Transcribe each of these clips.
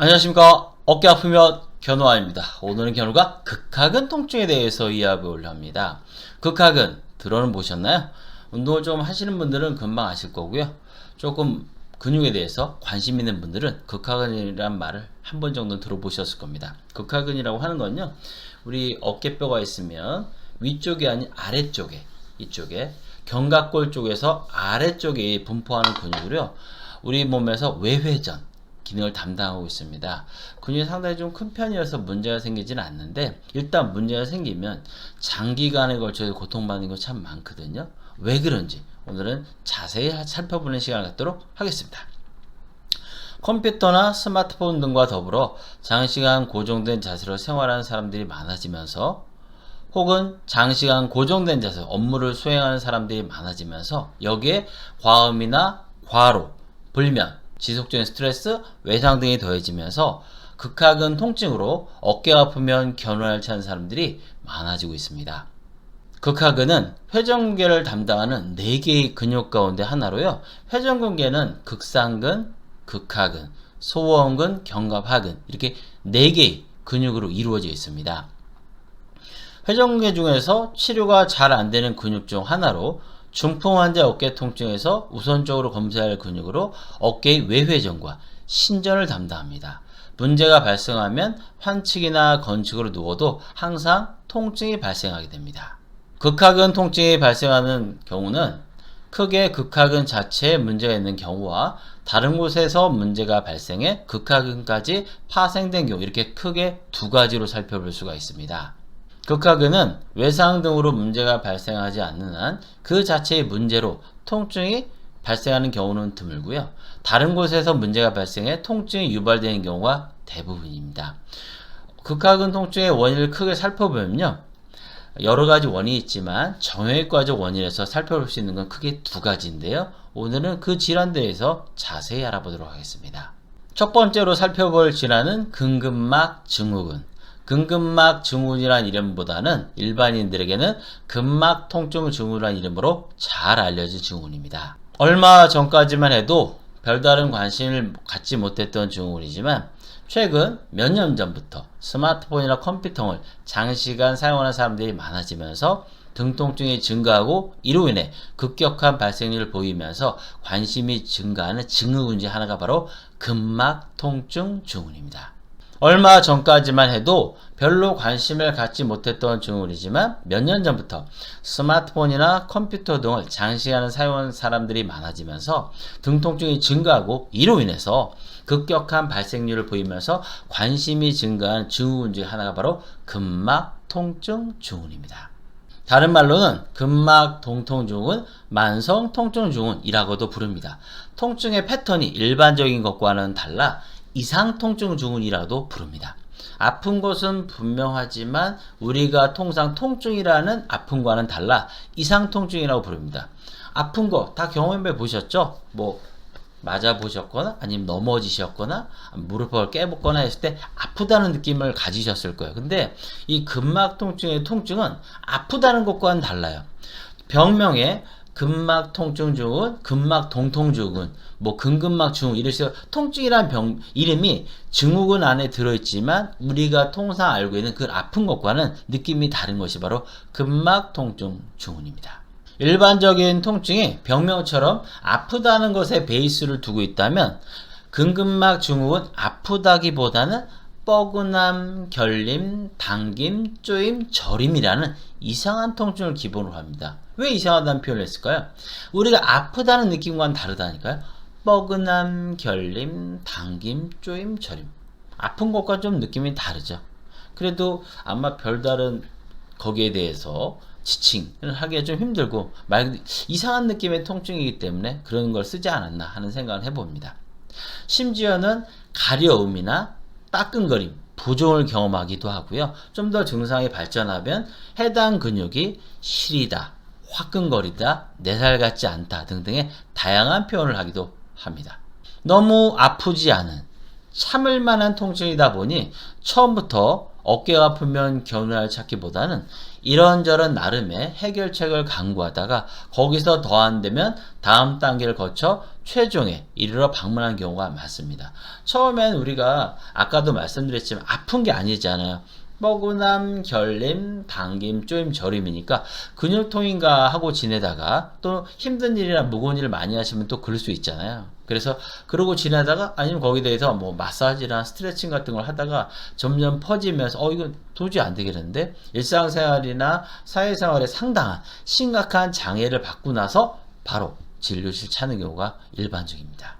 안녕하십니까. 어깨 아프면 견우아입니다. 오늘은 견우가 극하근 통증에 대해서 이야기를 합니다. 극하근 들어는 보셨나요? 운동을 좀 하시는 분들은 금방 아실 거고요. 조금 근육에 대해서 관심 있는 분들은 극하근이란 말을 한 번 정도 들어보셨을 겁니다. 극하근이라고 하는 건요, 우리 어깨뼈가 있으면 위쪽이 아닌 아래쪽에, 이쪽에 견갑골 쪽에서 아래쪽에 분포하는 근육으로요, 우리 몸에서 외회전 기능을 담당하고 있습니다. 근육이 상당히 좀 큰 편이어서 문제가 생기지는 않는데, 일단 문제가 생기면 장기간에 걸쳐서 고통받는 거 참 많거든요. 왜 그런지 오늘은 자세히 살펴보는 시간을 갖도록 하겠습니다. 컴퓨터나 스마트폰 등과 더불어 장시간 고정된 자세로 생활하는 사람들이 많아지면서, 혹은 장시간 고정된 자세 업무를 수행하는 사람들이 많아지면서, 여기에 과음이나 과로, 불면, 지속적인 스트레스, 외상 등이 더해지면서 극하근 통증으로 어깨가 아프면 견우를 찾는 사람들이 많아지고 있습니다. 극하근은 회전근개를 담당하는 4개의 근육 가운데 하나로요, 회전근개는 극상근, 극하근, 소원근, 견갑하근, 이렇게 4개의 근육으로 이루어져 있습니다. 회전근개 중에서 치료가 잘 안되는 근육 중 하나로, 중풍 환자 어깨 통증에서 우선적으로 검사할 근육으로 어깨의 외회전과 신전을 담당합니다. 문제가 발생하면 환측이나 건축으로 누워도 항상 통증이 발생하게 됩니다. 극하근 통증이 발생하는 경우는 크게 극하근 자체에 문제가 있는 경우와 다른 곳에서 문제가 발생해 극하근까지 파생된 경우, 이렇게 크게 두 가지로 살펴볼 수가 있습니다. 극하근은 외상 등으로 문제가 발생하지 않는 한 그 자체의 문제로 통증이 발생하는 경우는 드물고요. 다른 곳에서 문제가 발생해 통증이 유발되는 경우가 대부분입니다. 극하근 통증의 원인을 크게 살펴보면요, 여러 가지 원인이 있지만 정형외과적 원인에서 살펴볼 수 있는 건 크게 두 가지인데요. 오늘은 그 질환에 대해서 자세히 알아보도록 하겠습니다. 첫 번째로 살펴볼 질환은 근근막 증후군. 근근막 증후군이라는 이름보다는 일반인들에게는 근막 통증 증후군이라는 이름으로 잘 알려진 증후군입니다. 얼마 전까지만 해도 별다른 관심을 갖지 못했던 증후군이지만, 최근 몇 년 전부터 스마트폰이나 컴퓨터를 장시간 사용하는 사람들이 많아지면서 등 통증이 증가하고, 이로 인해 급격한 발생률을 보이면서 관심이 증가하는 증후군 중 하나가 바로 근막 통증 증후군입니다. 얼마 전까지만 해도 별로 관심을 갖지 못했던 증후군이지만, 몇 년 전부터 스마트폰이나 컴퓨터 등을 장시간 사용하는 사람들이 많아지면서 등 통증이 증가하고, 이로 인해서 급격한 발생률을 보이면서 관심이 증가한 증후군 중 하나가 바로 근막 통증 증후군입니다. 다른 말로는 근막 통증 증후군, 만성 통증 증후군이라고도 부릅니다. 통증의 패턴이 일반적인 것과는 달라 이상 통증 증후군이라고도 부릅니다. 아픈 것은 분명하지만 우리가 통상 통증이라는 아픔과는 달라 이상 통증이라고 부릅니다. 아픈 거 다 경험해 보셨죠? 맞아 보셨거나 아니면 넘어지셨거나 무릎을 깨먹거나 했을 때 아프다는 느낌을 가지셨을 거예요. 근데 이 근막 통증의 통증은 아프다는 것과는 달라요. 병명에 근막 통증 증후군, 근막 동통 증후군, 근근막 증후군, 이래서 통증이란 병 이름이 증후군 안에 들어있지만 우리가 통상 알고 있는 그 아픈 것과는 느낌이 다른 것이 바로 근막 통증 증후군입니다. 일반적인 통증이 병명처럼 아프다는 것에 베이스를 두고 있다면, 근근막 증후군 아프다기보다는 뻐근함, 결림, 당김, 쪼임, 저림이라는 이상한 통증을 기본으로 합니다. 왜 이상하다는 표현을 했을까요? 우리가 아프다는 느낌과는 다르다니까요. 뻐근함, 결림, 당김, 쪼임, 저림. 아픈 것과 좀 느낌이 다르죠. 그래도 아마 별다른 거기에 대해서 지칭을 하기가 좀 힘들고, 이상한 느낌의 통증이기 때문에 그런 걸 쓰지 않았나 하는 생각을 해봅니다. 심지어는 가려움이나 따끔거림, 부종을 경험하기도 하고요. 좀 더 증상이 발전하면 해당 근육이 시리다, 화끈거리다, 내 살 같지 않다 등등의 다양한 표현을 하기도 합니다. 너무 아프지 않은 참을 만한 통증이다 보니 처음부터 어깨가 아프면 견우야를 찾기보다는 이런저런 나름의 해결책을 강구하다가 거기서 더 안 되면 다음 단계를 거쳐 최종에 이르러 방문한 경우가 많습니다. 처음엔 우리가 아까도 말씀드렸지만 아픈 게 아니잖아요. 뻐근함, 결림, 당김, 쪼임, 저림이니까 근육통인가 하고 지내다가 또 힘든 일이나 무거운 일을 많이 하시면 또 그럴 수 있잖아요. 그래서 그러고 지내다가 아니면 거기에 대해서 뭐 마사지나 스트레칭 같은 걸 하다가 점점 퍼지면서 이거 도저히 안 되겠는데 일상생활이나 사회생활에 상당한 심각한 장애를 받고 나서 바로 진료실 찾는 경우가 일반적입니다.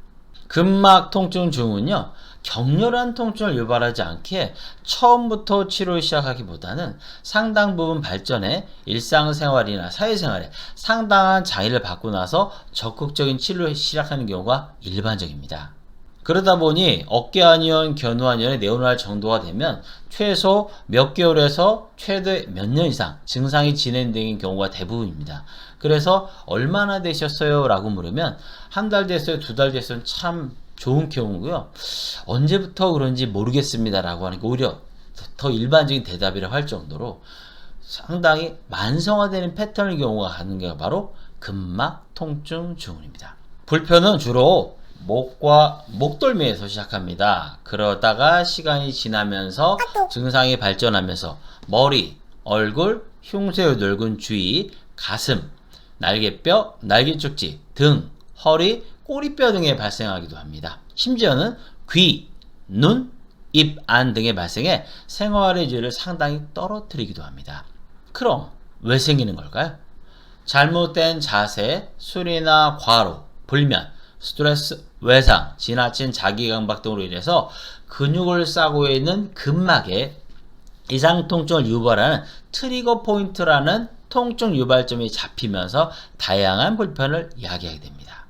근막 통증 증후는요, 격렬한 통증을 유발하지 않게 처음부터 치료를 시작하기보다는 상당 부분 발전해 일상생활이나 사회생활에 상당한 장애를 받고 나서 적극적인 치료를 시작하는 경우가 일반적입니다. 그러다 보니 어깨 안이온, 견우 안이온의 네오날 정도가 되면 최소 몇 개월에서 최대 몇 년 이상 증상이 진행되는 경우가 대부분입니다. 그래서 얼마나 되셨어요? 라고 물으면 한 달 됐어요? 2달 됐어요? 참 좋은 경우고요. 언제부터 그런지 모르겠습니다 라고 하는 게 오히려 더 일반적인 대답이라고 할 정도로 상당히 만성화되는 패턴의 경우가 가는 게 바로 근막 통증 증후입니다. 불편은 주로 목과 목덜미에서 시작합니다. 그러다가 시간이 지나면서 증상이 발전하면서 머리, 얼굴, 흉쇄의 넓은 주위, 가슴, 날개뼈, 날개축지, 등, 허리, 꼬리뼈 등에 발생하기도 합니다. 심지어는 귀, 눈, 입, 안 등에 발생해 생활의 질을 상당히 떨어뜨리기도 합니다. 그럼 왜 생기는 걸까요? 잘못된 자세, 술이나 과로, 불면, 스트레스, 외상, 지나친 자기강박 등으로 인해서 근육을 싸고 있는 근막에 이상 통증을 유발하는 트리거 포인트라는 통증 유발점이 잡히면서 다양한 불편을 야기하게 됩니다.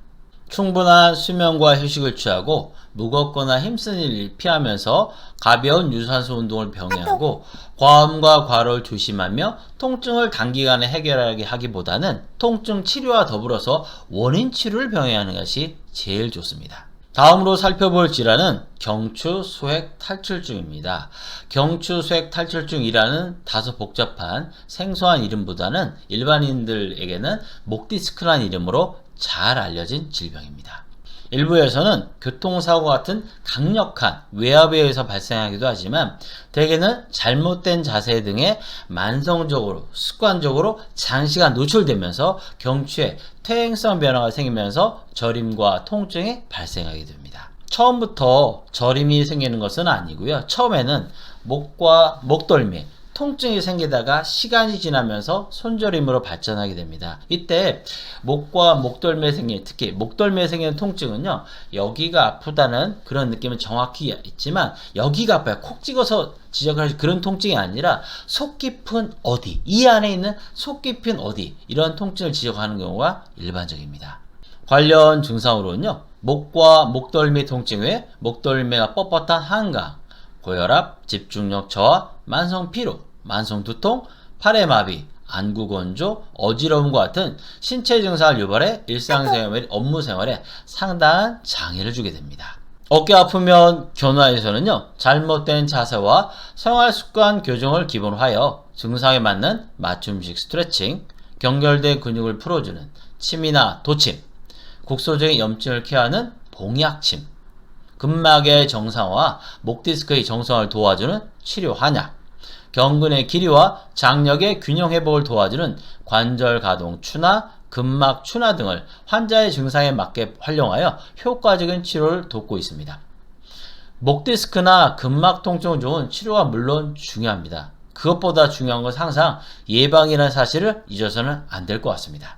충분한 수면과 휴식을 취하고 무겁거나 힘쓰는 일을 피하면서 가벼운 유산소 운동을 병행하고 과음과 과로를 조심하며 통증을 단기간에 해결하게 하기보다는 통증 치료와 더불어서 원인 치료를 병행하는 것이 제일 좋습니다. 다음으로 살펴볼 질환은 경추 수액 탈출증입니다. 경추 수액 탈출증이라는 다소 복잡한 생소한 이름보다는 일반인들에게는 목 디스크라는 이름으로 잘 알려진 질병입니다. 일부에서는 교통사고 같은 강력한 외압에 의해서 발생하기도 하지만 대개는 잘못된 자세 등에 만성적으로 습관적으로 장시간 노출되면서 경추에 퇴행성 변화가 생기면서 저림과 통증이 발생하게 됩니다. 처음부터 저림이 생기는 것은 아니고요. 처음에는 목과 목덜미에 통증이 생기다가 시간이 지나면서 손저림으로 발전하게 됩니다. 이때 목과 목덜미에 생기는, 특히 목덜미에 생기는 통증은요, 여기가 아프다는 그런 느낌은 정확히 있지만 여기가 아파요. 콕 찍어서 지적할 그런 통증이 아니라 속 깊은 어디, 이 안에 있는 속 깊은 어디, 이런 통증을 지적하는 경우가 일반적입니다. 관련 증상으로는요, 목과 목덜미 통증 외에 목덜미가 뻣뻣한 한강, 고혈압, 집중력 저하, 만성 피로, 만성 두통, 팔의 마비, 안구 건조, 어지러움과 같은 신체 증상을 유발해 일상생활, 업무생활에 상당한 장애를 주게 됩니다. 어깨 아프면 견우에서는요, 잘못된 자세와 생활습관 교정을 기본으로 하여 증상에 맞는 맞춤식 스트레칭, 경결된 근육을 풀어주는 침이나 도침, 국소적인 염증을 케어하는 봉약침, 근막의 정상화, 목 디스크의 정상화를 도와주는 치료 한약, 경근의 길이와 장력의 균형 회복을 도와주는 관절 가동 추나, 근막 추나 등을 환자의 증상에 맞게 활용하여 효과적인 치료를 돕고 있습니다. 목 디스크나 근막 통증을 좋은 치료가 물론 중요합니다. 그것보다 중요한 것은 항상 예방이라는 사실을 잊어서는 안 될 것 같습니다.